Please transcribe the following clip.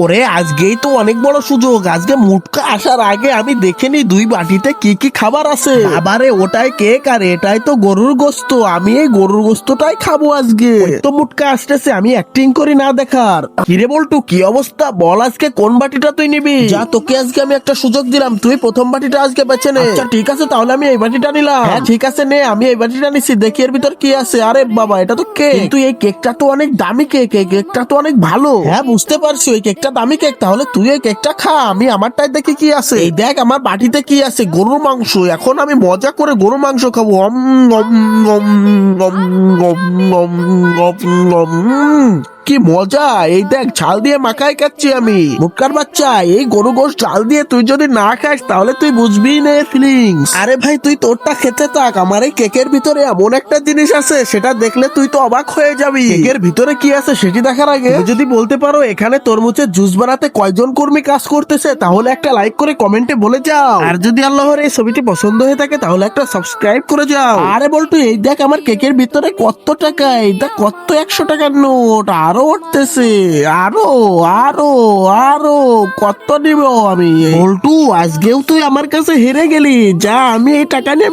ওরে আজকেই তো অনেক বড় সুযোগ। আজকে মুটকা আসার আগে আমি দেখে নি দুই বাটিতে কি কি খাবার আছে। আবারে ওটাই কেক আর এটাই তো গরুর গোস্ত। আমি এই গরুর গোস্তটাই খাবো আজকে। ওই তো মুটকা আসতেছে, আমি অ্যাক্টিং করি না দেখার। কিরে বল্টু, কি অবস্থা? বল আজকে কোন বাটিটা তুই নিবি? যা, তোকে আজকে আমি একটা সুযোগ দিলাম, তুই প্রথম বাটিটা আজকে বেছে নে। আচ্ছা ঠিক আছে, তাহলে আমি এই বাটিটা নিলাম। হ্যাঁ ঠিক আছে, নে আমি এই বাটিটা নিচ্ছি, দেখি এর ভিতর কি আছে। আরে বাবা, এটা তো কেক, কিন্তু এই কেকটা তো অনেক দামি কেক, এই কেকটা তো অনেক ভালো। হ্যাঁ বুঝতে পারছি, ওই কেকটা দামি কেক, তাহলে তুই এই কেকটা খা, আমি আমারটাই দেখি কি আছে। এই দেখ আমার বাটিতে কি আছে, গরুর মাংস। এখন আমি মজা করে গরুর মাংস খাবো। কি মজা! এই দেখ ঝাল দিয়ে মাখাই খাচ্ছি আমি। মুটকার বাচ্চা, এই গরু গোশত ঝাল দিয়ে তুই যদি না খাস তাহলে তুই বুঝবি না ফিলিংস। আরে ভাই তুই তোরটা খেতে থাক, আমার এই কেকের ভিতরে এমন একটা জিনিস আছে সেটা দেখলে তুই তো অবাক হয়ে যাবি। কেকের ভিতরে কি আছে সেটি দেখার আগে তুমি যদি বলতে পারো এখানে তরমুজের জুস বানাতে কয়জন কর্মী কাজ করতেছে, তাহলে একটা লাইক করে কমেন্টে বলে যাও। আর যদি আল্লাহর এই ছবিটি পছন্দ হয়ে থাকে তাহলে একটা সাবস্ক্রাইব করে যাও। আরে বলটু, এই দেখ আমার কেকের ভিতরে কত টাকা, এই দেখ কত 100 টাকার নোট আরো উঠতেছে। আরো আরো আরো কত নিব আমি? বল্টু, আজকেও তুই আমার কাছে হেরে গেলি। যা, আমি এই টাকা নিয়ে